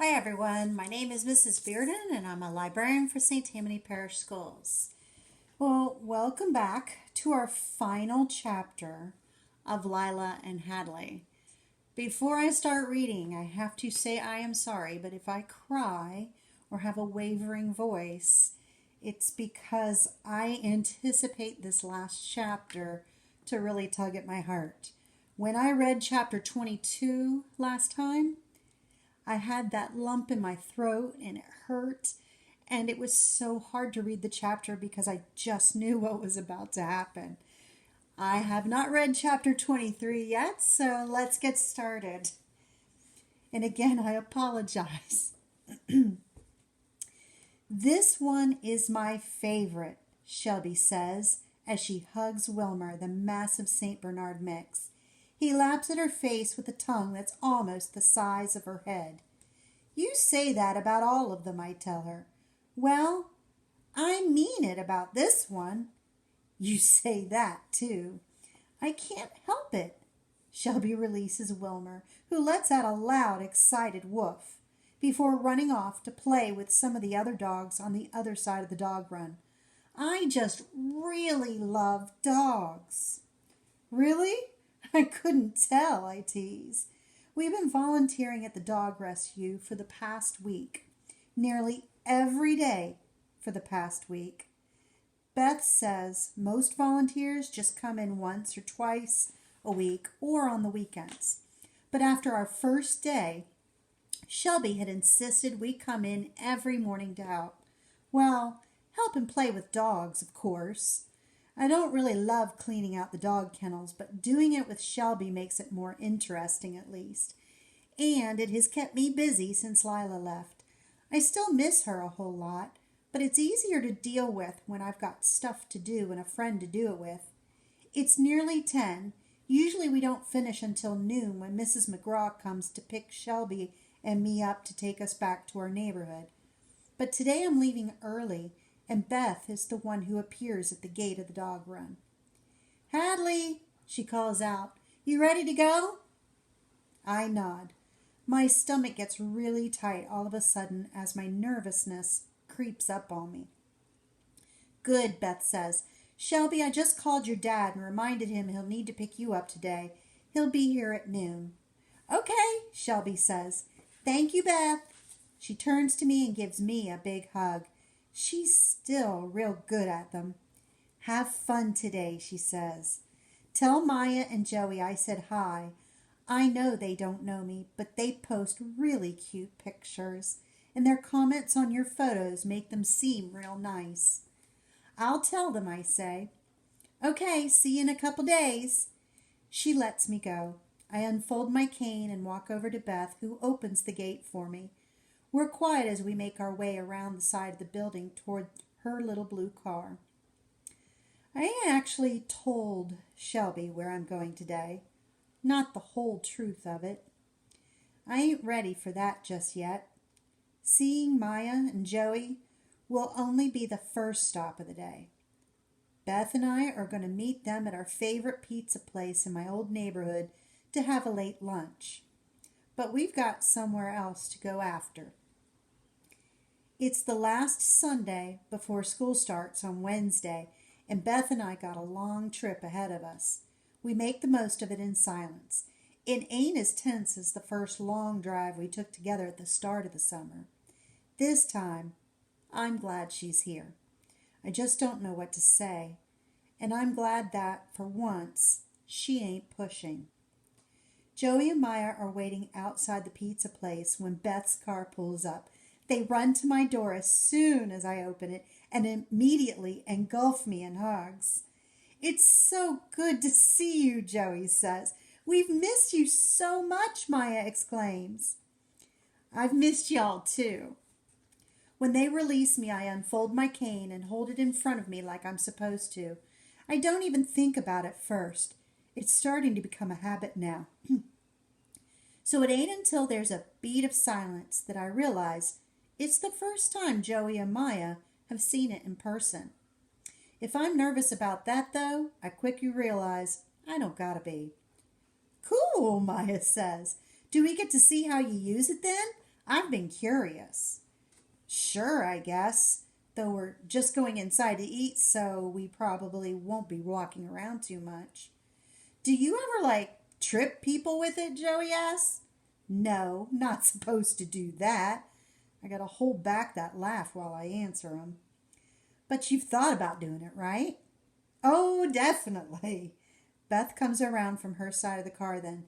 Hi everyone, my name is Mrs. Bearden and I'm a librarian for St. Tammany Parish Schools. Well, welcome back to our final chapter of Lila and Hadley. Before I start reading, I have to say I am sorry, but if I cry or have a wavering voice, it's because I anticipate this last chapter to really tug at my heart. When I read chapter 22 last time, I had that lump in my throat and it hurt. And it was so hard to read the chapter because I just knew what was about to happen. I have not read chapter 23 yet, so let's get started. And again, I apologize. This one is my favorite, Shelby says as she hugs Wilmer, the massive St. Bernard mix. He laps at her face with a tongue that's almost the size of her head. You say that about all of them, I tell her. Well, I mean it about this one. You say that, too. I can't help it. Shelby releases Wilmer, who lets out a loud, excited woof before running off to play with some of the other dogs on the other side of the dog run. I just really love dogs. Really? I couldn't tell, I tease. We've been volunteering at the dog rescue for the past week, nearly every day for the past week. Beth says most volunteers just come in once or twice a week or on the weekends. But after our first day, Shelby had insisted we come in every morning to help. Well, help and play with dogs, of course. I don't really love cleaning out the dog kennels, but doing it with Shelby makes it more interesting at least. And it has kept me busy since Lila left. I still miss her a whole lot, but it's easier to deal with when I've got stuff to do and a friend to do it with. It's nearly 10. Usually we don't finish until noon when Mrs. McGraw comes to pick Shelby and me up to take us back to our neighborhood. But today I'm leaving early, and Beth is the one who appears at the gate of the dog run. Hadley, she calls out, you ready to go? I nod. My stomach gets really tight all of a sudden as my nervousness creeps up on me. Good, Beth says. Shelby, I just called your dad and reminded him he'll need to pick you up today. He'll be here at noon. Okay, Shelby says. Thank you, Beth. She turns to me and gives me a big hug. She's still real good at them. Have fun today, she says. Tell Maya and Joey I said hi. I know they don't know me, but they post really cute pictures, and their comments on your photos make them seem real nice. I'll tell them, I say. Okay, see you in a couple days. She lets me go. I unfold my cane and walk over to Beth, who opens the gate for me. We're quiet as we make our way around the side of the building toward her little blue car. I ain't actually told Shelby where I'm going today. Not the whole truth of it. I ain't ready for that just yet. Seeing Maya and Joey will only be the first stop of the day. Beth and I are going to meet them at our favorite pizza place in my old neighborhood to have a late lunch. But we've got somewhere else to go after. It's the last Sunday before school starts on Wednesday, and Beth and I got a long trip ahead of us. We make the most of it in silence. It ain't as tense as the first long drive we took together at the start of the summer. This time, I'm glad she's here. I just don't know what to say, and I'm glad that, for once, she ain't pushing. Joey and Maya are waiting outside the pizza place when Beth's car pulls up. They run to my door as soon as I open it and immediately engulf me in hugs. It's so good to see you, Joey says. We've missed you so much, Maya exclaims. I've missed y'all too. When they release me, I unfold my cane and hold it in front of me like I'm supposed to. I don't even think about it first. It's starting to become a habit now. So it ain't until there's a beat of silence that I realize it's the first time Joey and Maya have seen it in person. If I'm nervous about that, though, I quickly realize I don't gotta be. Cool, Maya says. Do we get to see how you use it then? I've been curious. Sure, I guess. Though we're just going inside to eat, so we probably won't be walking around too much. Do you ever, trip people with it? Joey asks. No, not supposed to do that. I gotta hold back that laugh while I answer him. But you've thought about doing it, right? Oh, definitely. Beth comes around from her side of the car then.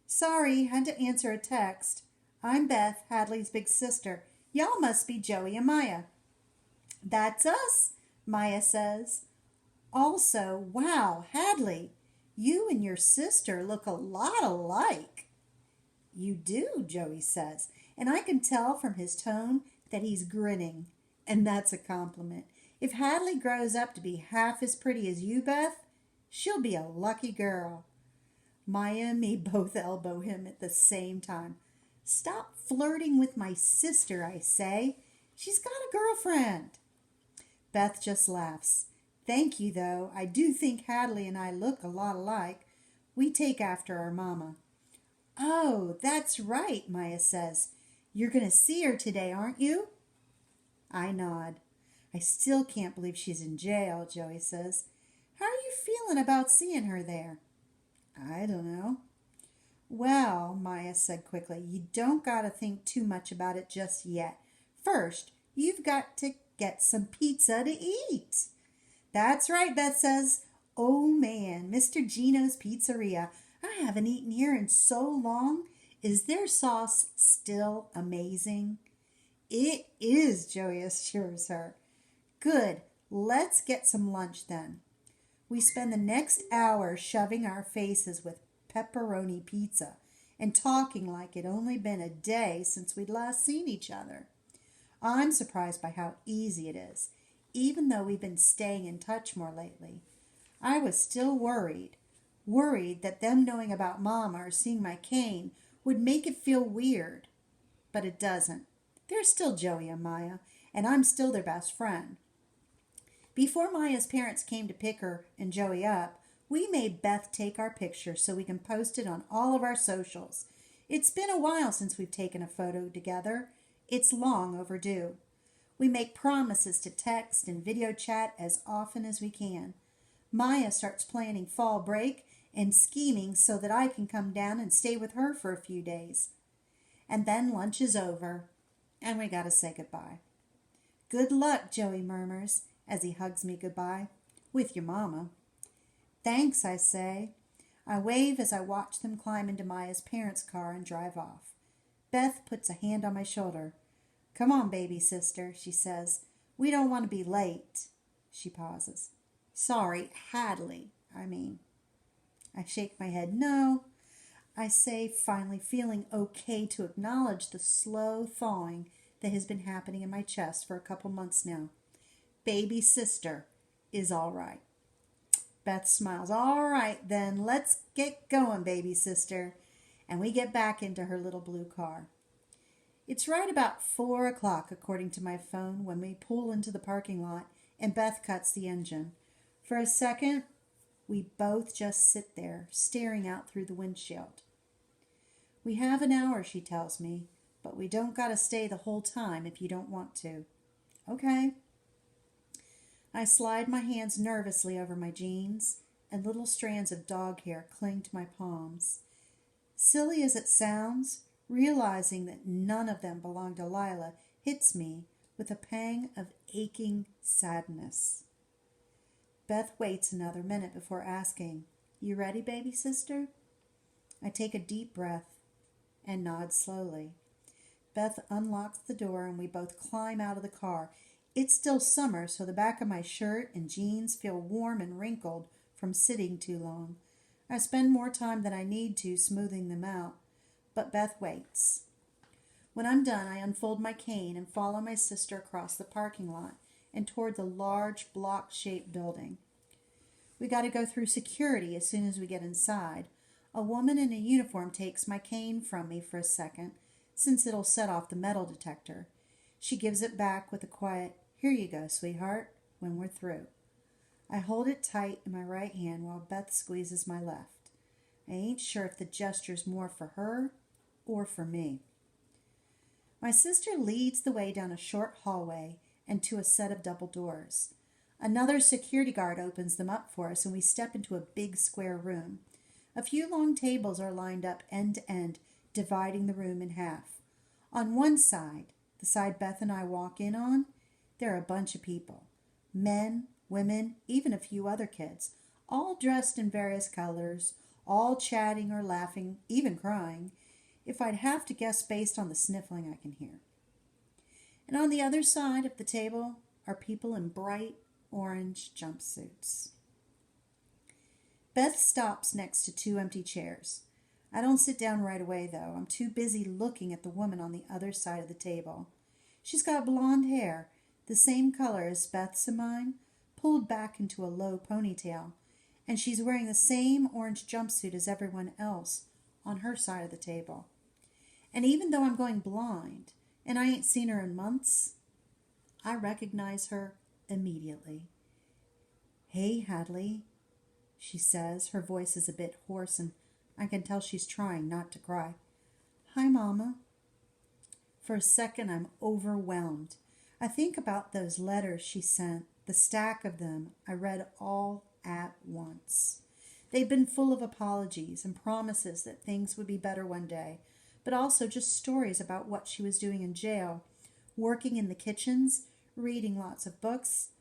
Sorry, had to answer a text. I'm Beth, Hadley's big sister. Y'all must be Joey and Maya. That's us, Maya says. Also, wow, Hadley, you and your sister look a lot alike. You do, Joey says, and I can tell from his tone that he's grinning, and that's a compliment. If Hadley grows up to be half as pretty as you, Beth, she'll be a lucky girl. Maya and me both elbow him at the same time. Stop flirting with my sister, I say. She's got a girlfriend. Beth just laughs. Thank you, though. I do think Hadley and I look a lot alike. We take after our mama. Oh, that's right, Maya says. You're going to see her today, aren't you? I nod. I still can't believe she's in jail, Joey says. How are you feeling about seeing her there? I don't know. Well, Maya said quickly, you don't got to think too much about it just yet. First, you've got to get some pizza to eat. That's right, Beth says. Oh man, Mr. Gino's Pizzeria. I haven't eaten here in so long. Is their sauce still amazing? It is, Joey assures her. Good. Let's get some lunch then. We spend the next hour shoving our faces with pepperoni pizza and talking like it'd only been a day since we'd last seen each other. I'm surprised by how easy it is, even though we've been staying in touch more lately. I was still worried that them knowing about Mama or seeing my cane would make it feel weird. But it doesn't. They're still Joey and Maya, and I'm still their best friend. Before Maya's parents came to pick her and Joey up, we made Beth take our picture so we can post it on all of our socials. It's been a while since we've taken a photo together. It's long overdue. We make promises to text and video chat as often as we can. Maya starts planning fall break and scheming so that I can come down and stay with her for a few days. And then lunch is over, and we gotta say goodbye. Good luck, Joey murmurs as he hugs me goodbye. With your mama. Thanks, I say. I wave as I watch them climb into Maya's parents' car and drive off. Beth puts a hand on my shoulder. Come on, baby sister, she says. We don't want to be late. She pauses. Sorry, Hadley, I mean. I shake my head. No, I say, finally feeling okay to acknowledge the slow thawing that has been happening in my chest for a couple months now. Baby sister is all right. Beth smiles. All right, then, let's get going, baby sister. And we get back into her little blue car. It's right about 4 o'clock, according to my phone, when we pull into the parking lot and Beth cuts the engine. For a second, we both just sit there, staring out through the windshield. We have an hour, she tells me, but we don't gotta stay the whole time if you don't want to. Okay. I slide my hands nervously over my jeans, and little strands of dog hair cling to my palms. Silly as it sounds, realizing that none of them belong to Lila hits me with a pang of aching sadness. Beth waits another minute before asking, You ready, baby sister? I take a deep breath and nod slowly. Beth unlocks the door and we both climb out of the car. It's still summer, so the back of my shirt and jeans feel warm and wrinkled from sitting too long. I spend more time than I need to smoothing them out, but Beth waits. When I'm done, I unfold my cane and follow my sister across the parking lot and toward the large block-shaped building. We got to go through security as soon as we get inside. A woman in a uniform takes my cane from me for a second, since it'll set off the metal detector. She gives it back with a quiet, Here you go, sweetheart, when we're through. I hold it tight in my right hand while Beth squeezes my left. I ain't sure if the gesture's more for her or for me. My sister leads the way down a short hallway and to a set of double doors. Another security guard opens them up for us, and we step into a big square room. A few long tables are lined up end to end, dividing the room in half. On one side, the side Beth and I walk in on, there are a bunch of people. Men, women, even a few other kids, all dressed in various colors, all chatting or laughing, even crying, if I'd have to guess based on the sniffling I can hear. And on the other side of the table are people in bright orange jumpsuits. Beth stops next to two empty chairs. I don't sit down right away, though. I'm too busy looking at the woman on the other side of the table. She's got blonde hair, the same color as Beth's and mine, pulled back into a low ponytail, and she's wearing the same orange jumpsuit as everyone else on her side of the table. And even though I'm going blind, and I ain't seen her in months, I recognize her immediately. "Hey, Hadley," she says. Her voice is a bit hoarse, and I can tell she's trying not to cry. "Hi, Mama." For a second, I'm overwhelmed. I think about those letters she sent, the stack of them I read all at once. They've been full of apologies and promises that things would be better one day, but also just stories about what she was doing in jail, working in the kitchens, reading lots of books.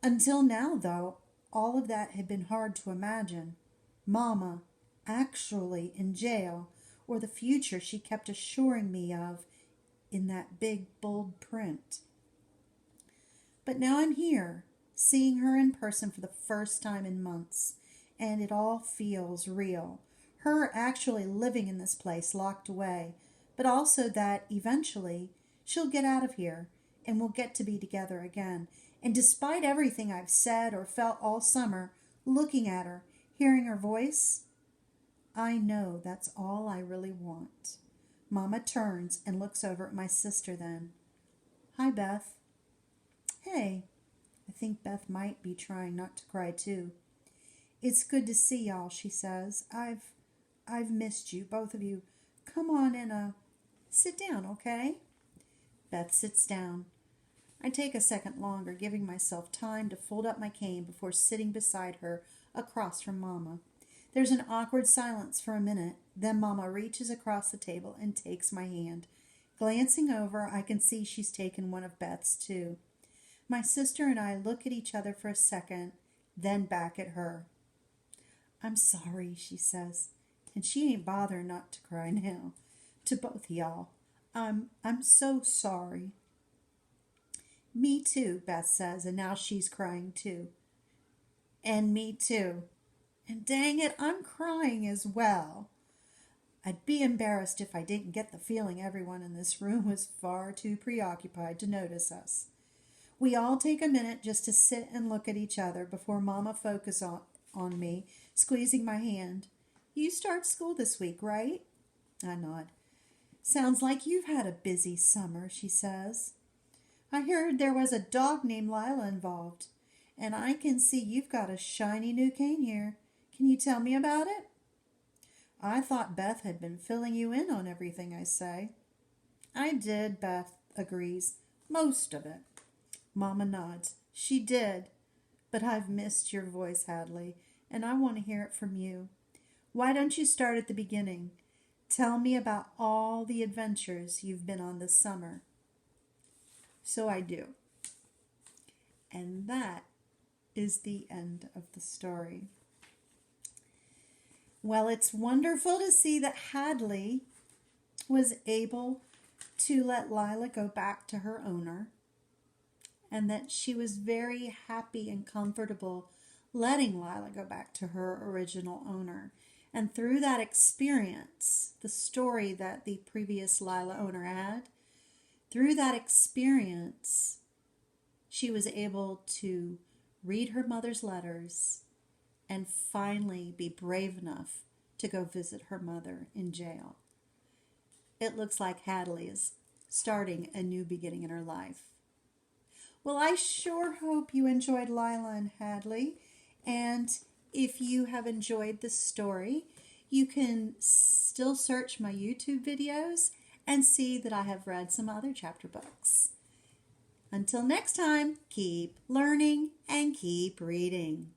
Until now, though, all of that had been hard to imagine. Mama actually in jail, or the future she kept assuring me of in that big, bold print. But now I'm here, seeing her in person for the first time in months, and it all feels real. Her actually living in this place locked away, but also that eventually she'll get out of here and we'll get to be together again. And despite everything I've said or felt all summer, looking at her, hearing her voice, I know that's all I really want. Mama turns and looks over at my sister then. "Hi, Beth." "Hey." I think Beth might be trying not to cry too. "It's good to see y'all," she says. I've missed you, both of you. Come on and sit down, okay?" Beth sits down. I take a second longer, giving myself time to fold up my cane before sitting beside her across from Mama. There's an awkward silence for a minute. Then Mama reaches across the table and takes my hand. Glancing over, I can see she's taken one of Beth's too. My sister and I look at each other for a second, then back at her. "I'm sorry," she says, and she ain't bothering not to cry now. "To both of y'all. I'm so sorry." "Me too," Beth says, and now she's crying too. "And me too. And dang it, I'm crying as well." I'd be embarrassed if I didn't get the feeling everyone in this room was far too preoccupied to notice us. We all take a minute just to sit and look at each other before Mama focuses on me, squeezing my hand. "You start school this week, right?" I nod. "Sounds like you've had a busy summer," she says. "I heard there was a dog named Lila involved, and I can see you've got a shiny new cane here. Can you tell me about it?" "I thought Beth had been filling you in on everything," I say. "I did," Beth agrees. "Most of it." Mama nods. "She did. But I've missed your voice, Hadley, and I want to hear it from you. Why don't you start at the beginning? Tell me about all the adventures you've been on this summer." So I do. And that is the end of the story. Well, it's wonderful to see that Hadley was able to let Lila go back to her owner, and that she was very happy and comfortable letting Lila go back to her original owner. And through that experience, the story that the previous Lila owner had, through that experience, she was able to read her mother's letters and finally be brave enough to go visit her mother in jail. It looks like Hadley is starting a new beginning in her life. Well, I sure hope you enjoyed Lila and Hadley, and if you have enjoyed this story, you can still search my YouTube videos and see that I have read some other chapter books. Until next time, keep learning and keep reading.